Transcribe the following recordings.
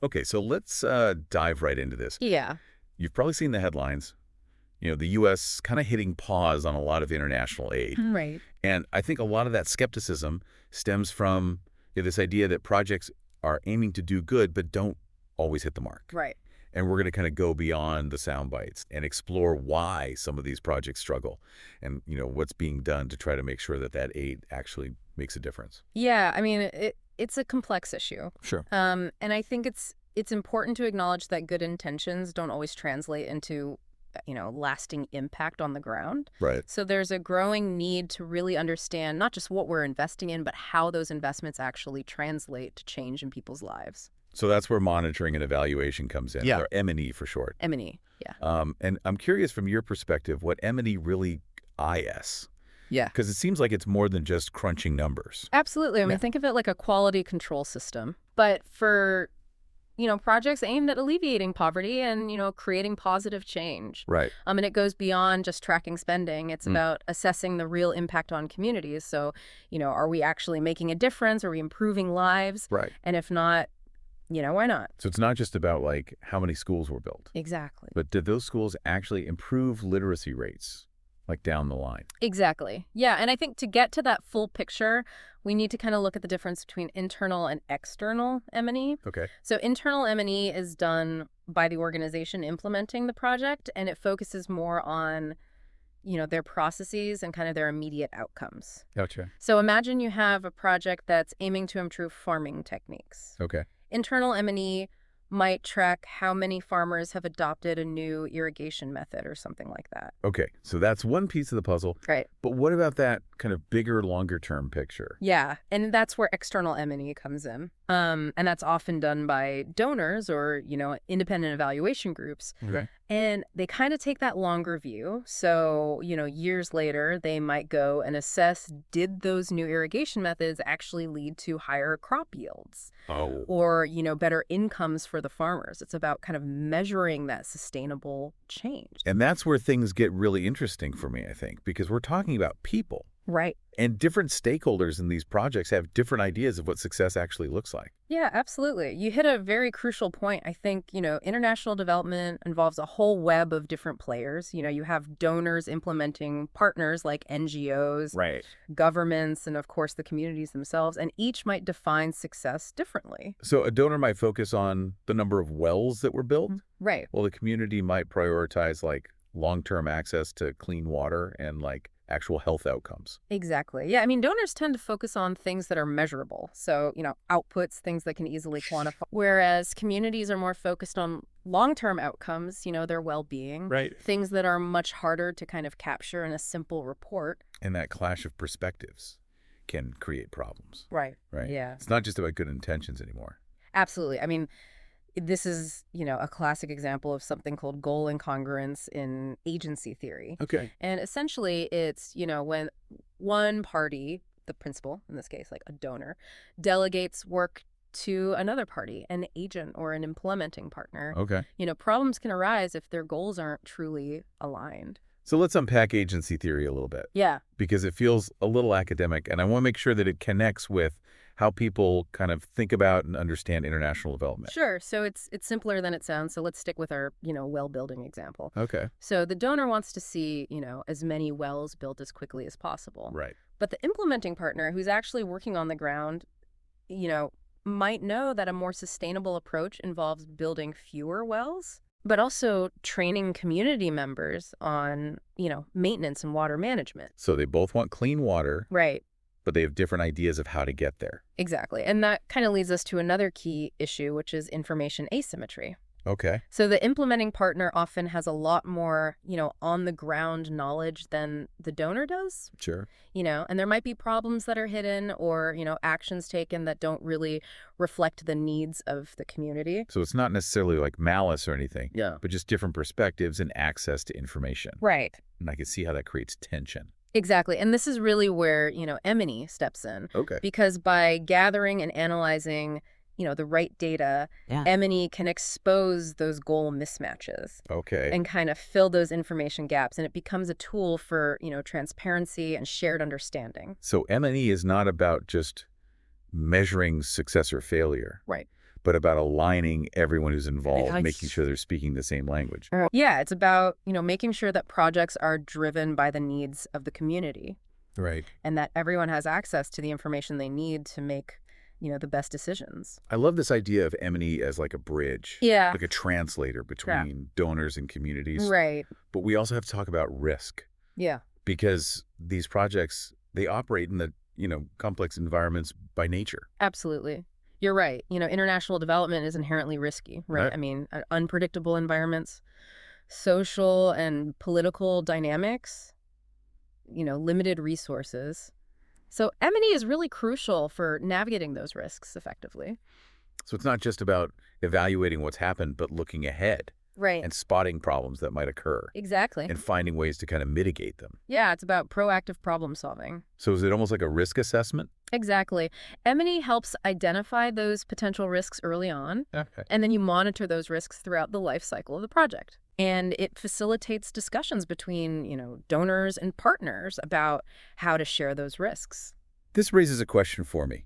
Okay, so let's dive right into this. Yeah. You've probably seen the headlines. The U.S. kind of hitting pause on a lot of international aid. Right. And I think a lot of that skepticism stems from this idea that projects are aiming to do good but don't always hit the mark. Right. And we're going to kind of go beyond the sound bites and explore why some of these projects struggle and, what's being done to try to make sure that that aid actually makes a difference. Yeah, I mean, it's a complex issue. Sure. And I think it's important to acknowledge that good intentions don't always translate into, lasting impact on the ground. Right. So there's a growing need to really understand not just what we're investing in, but how those investments actually translate to change in people's lives. So that's where monitoring and evaluation comes in, Yeah. or M&E for short. M&E, yeah. And I'm curious from your perspective what M&E really is. Yeah. Because it seems like it's more than just crunching numbers. Absolutely. I mean, Yeah. think of it like a quality control system. But for, projects aimed at alleviating poverty and, creating positive change. Right. And it goes beyond just tracking spending. It's about assessing the real impact on communities. So, are we actually making a difference? Are we improving lives? Right. And if not, why not? So it's not just about like how many schools were built, Exactly. but did those schools actually improve literacy rates like down the line? Exactly. Yeah. And I think to get to that full picture, we need to kind of look at the difference between internal and external M&E. Okay. So internal M&E is done by the organization implementing the project, and it focuses more on, their processes and kind of their immediate outcomes. Gotcha. So imagine you have a project that's aiming to improve farming techniques. Okay. Internal M&E might track how many farmers have adopted a new irrigation method or something like that. Okay. So that's one piece of the puzzle. Right. But what about that kind of bigger, longer term picture? Yeah, and that's where external M&E comes in. And that's often done by donors or, independent evaluation groups. Okay. And they kind of take that longer view. So, years later, they might go and assess, did those new irrigation methods actually lead to higher crop yields? Oh. Or, better incomes for the farmers? It's about kind of measuring that sustainable change. And that's where things get really interesting for me, I think, because we're talking about people. Right. And different stakeholders in these projects have different ideas of what success actually looks like. Yeah, absolutely. You hit a very crucial point. I think, international development involves a whole web of different players. You have donors implementing partners like NGOs, Right. governments, and of course the communities themselves, and each might define success differently. So a donor might focus on the number of wells that were built, Right. while the community might prioritize like long-term access to clean water and like actual health outcomes. Exactly. Yeah, I mean, donors tend to focus on things that are measurable. So, outputs, things that can easily quantify. Whereas communities are more focused on long-term outcomes, their well-being. Right. Things that are much harder to kind of capture in a simple report. And that clash of perspectives can create problems. Right. Right. Yeah. It's not just about good intentions anymore. Absolutely. I mean, this is, a classic example of something called goal incongruence in agency theory. Okay. And essentially it's, when one party, the principal, in this case, like a donor, delegates work to another party, an agent or an implementing partner. Okay. Problems can arise if their goals aren't truly aligned. So let's unpack agency theory a little bit, Yeah. because it feels a little academic, and I want to make sure that it connects with how people kind of think about and understand international development. Sure. So it's simpler than it sounds. So let's stick with our, well building example. Okay. So the donor wants to see, as many wells built as quickly as possible. Right. But the implementing partner who's actually working on the ground, might know that a more sustainable approach involves building fewer wells, but also training community members on, maintenance and water management. So they both want clean water, Right. but they have different ideas of how to get there. Exactly. And that kind of leads us to another key issue, which is information asymmetry. Okay. So the implementing partner often has a lot more, on the ground knowledge than the donor does, Sure. and there might be problems that are hidden or, actions taken that don't really reflect the needs of the community. So it's not necessarily like malice or anything, Yeah. but just different perspectives and access to information. Right. And I can see how that creates tension. Exactly. And this is really where, M&E steps in. Okay. Because by gathering and analyzing, the right data, Yeah. M&E can expose those goal mismatches Okay. and kind of fill those information gaps. And it becomes a tool for, transparency and shared understanding. So M&E is not about just measuring success or failure. Right. but about aligning everyone who's involved, making Nice. sure they're speaking the same language. Yeah, it's about, making sure that projects are driven by the needs of the community Right. and that everyone has access to the information they need to make, the best decisions. I love this idea of M&E as like a bridge, Yeah. like a translator Yeah. between donors and communities. Right. But we also have to talk about risk Yeah. because these projects, they operate in the, complex environments by nature. Absolutely. You're right. International development is inherently risky, right? Right. I mean, unpredictable environments, social and political dynamics, limited resources. So M&E is really crucial for navigating those risks effectively. So it's not just about evaluating what's happened, but looking ahead Right. and spotting problems that might occur Exactly. and finding ways to kind of mitigate them. Yeah, it's about proactive problem solving. So is it almost like a risk assessment? Exactly. M&E helps identify those potential risks early on, Okay. and then you monitor those risks throughout the life cycle of the project. And it facilitates discussions between, donors and partners about how to share those risks. This raises a question for me.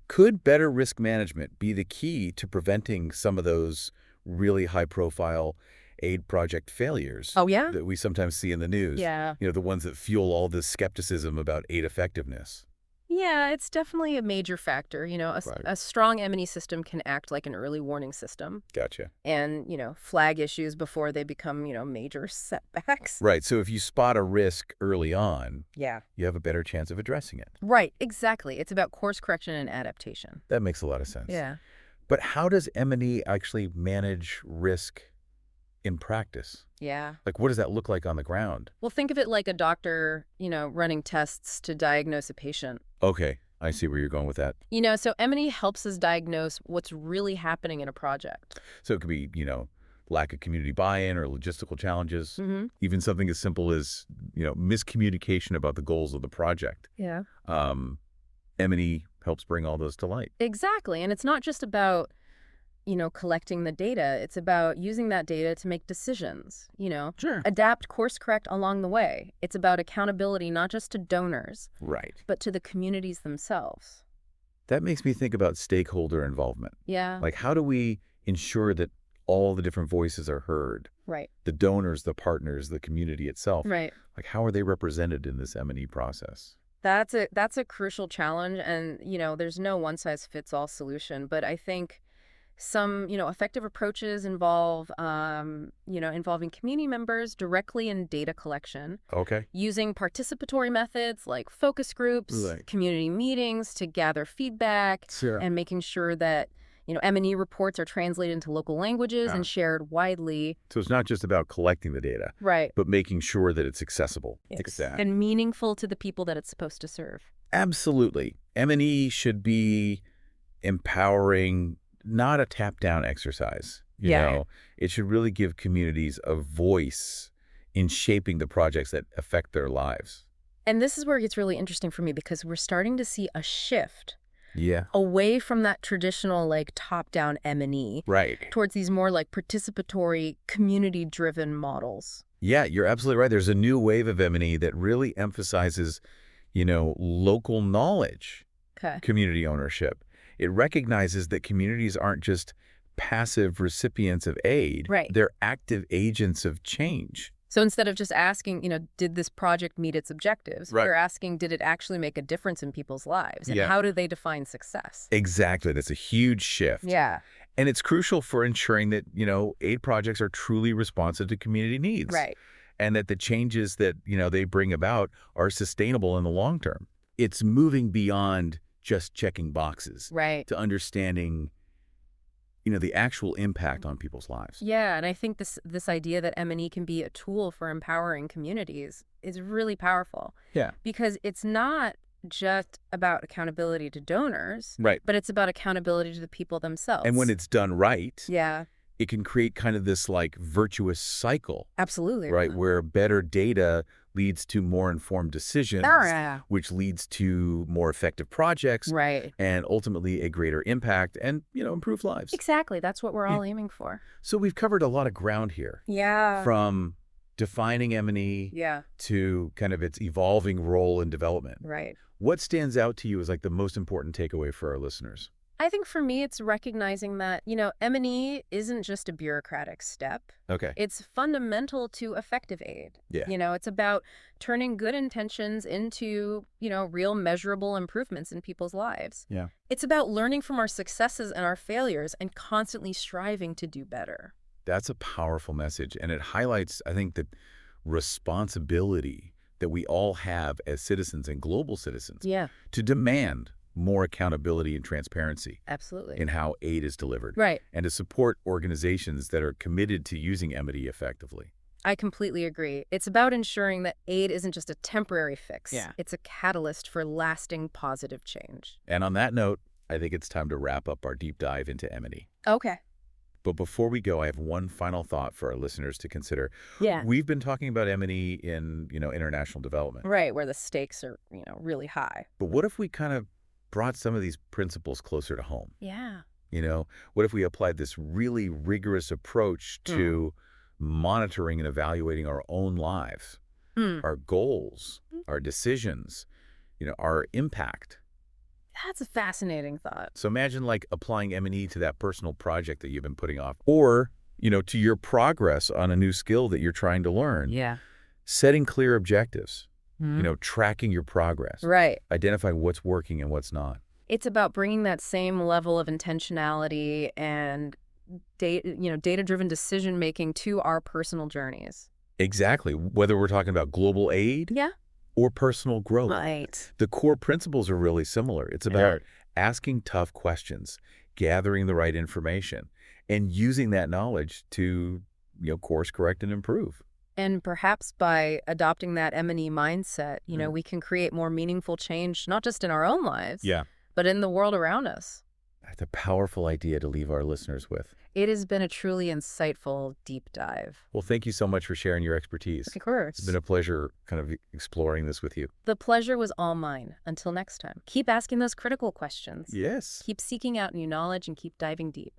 Could better risk management be the key to preventing some of those really high-profile aid project failures Oh, yeah? that we sometimes see in the news? Yeah. The ones that fuel all this skepticism about aid effectiveness. Yeah, it's definitely a major factor. Right. A strong M&E system can act like an early warning system Gotcha. and, flag issues before they become, major setbacks. Right. So if you spot a risk early on, Yeah. you have a better chance of addressing it. Right, exactly. It's about course correction and adaptation. That makes a lot of sense. Yeah. But how does M&E actually manage risk in practice? Yeah. Like, what does that look like on the ground? Well, think of it like a doctor, running tests to diagnose a patient. Okay, I see where you're going with that. So M&E helps us diagnose what's really happening in a project. So it could be, lack of community buy-in or logistical challenges, Mm-hmm. even something as simple as, miscommunication about the goals of the project. Yeah. M&E helps bring all those to light. Exactly. And it's not just about, collecting the data. It's about using that data to make decisions, Sure. adapt, course correct along the way. It's about accountability, not just to donors, Right. but to the communities themselves. That makes me think about stakeholder involvement. Yeah. Like, how do we ensure that all the different voices are heard? Right. The donors, the partners, the community itself. Right. Like, how are they represented in this M&E process? That's a crucial challenge. And, there's no one size fits all solution. But I think some, effective approaches involve, involving community members directly in data collection, Okay. using participatory methods like focus groups, Right. community meetings to gather feedback, Sure. and making sure that, M&E reports are translated into local languages Ah. and shared widely. So it's not just about collecting the data, Right. but making sure that it's accessible. Look at that. And meaningful to the people that it's supposed to serve. Absolutely. M&E should be empowering, not a tap-down exercise. You know, it should really give communities a voice in shaping the projects that affect their lives. And this is where it gets really interesting for me because we're starting to see a shift Yeah. away from that traditional top-down M&E Right. towards these more participatory, community-driven models. Yeah, you're absolutely right. There's a new wave of M&E that really emphasizes, local knowledge, Okay. community ownership. It recognizes that communities aren't just passive recipients of aid. Right. They're active agents of change. So instead of just asking, did this project meet its objectives, Right. we're asking, did it actually make a difference in people's lives? And Yeah. how do they define success? Exactly. That's a huge shift. Yeah. And it's crucial for ensuring that, aid projects are truly responsive to community needs. Right. And that the changes that, they bring about are sustainable in the long term. It's moving beyond just checking boxes Right. to understanding, the actual impact on people's lives. Yeah, and I think this idea that M&E can be a tool for empowering communities is really powerful. Yeah. Because it's not just about accountability to donors, Right. but it's about accountability to the people themselves. And when it's done right, Yeah, it can create kind of this virtuous cycle, absolutely. right? Where better data leads to more informed decisions, Yeah. which leads to more effective projects, Right. and ultimately a greater impact and, improved lives. Exactly. That's what we're all aiming for. So we've covered a lot of ground here, Yeah. from defining M&E Yeah. to kind of its evolving role in development. Right. What stands out to you as the most important takeaway for our listeners? I think for me, it's recognizing that, M&E isn't just a bureaucratic step. Okay. It's fundamental to effective aid. Yeah. It's about turning good intentions into, real measurable improvements in people's lives. Yeah. It's about learning from our successes and our failures and constantly striving to do better. That's a powerful message, and it highlights, I think, the responsibility that we all have as citizens and global citizens Yeah, to demand more accountability and transparency absolutely. in how aid is delivered, Right. and to support organizations that are committed to using M&E effectively. I completely agree. It's about ensuring that aid isn't just a temporary fix. Yeah. It's a catalyst for lasting positive change. And on that note, I think it's time to wrap up our deep dive into M&E. Okay. But before we go, I have one final thought for our listeners to consider. Yeah. We've been talking about M&E in, international development. Right, where the stakes are, really high. But what if we kind of brought some of these principles closer to home? Yeah. What if we applied this really rigorous approach to monitoring and evaluating our own lives, our goals, our decisions, our impact? That's a fascinating thought. So imagine like applying M&E to that personal project that you've been putting off, or, to your progress on a new skill that you're trying to learn. Yeah. Setting clear objectives, tracking your progress. Right. Identifying what's working and what's not. It's about bringing that same level of intentionality and data-driven decision-making to our personal journeys. Exactly. Whether we're talking about global aid Yeah. or personal growth. Right. The core principles are really similar. It's about asking tough questions, gathering the right information, and using that knowledge to, course correct and improve. And perhaps by adopting that M&E mindset, we can create more meaningful change, not just in our own lives, but in the world around us. That's a powerful idea to leave our listeners with. It has been a truly insightful deep dive. Well, thank you so much for sharing your expertise. Of course. It's been a pleasure kind of exploring this with you. The pleasure was all mine. Until next time, keep asking those critical questions. Yes. Keep seeking out new knowledge and keep diving deep.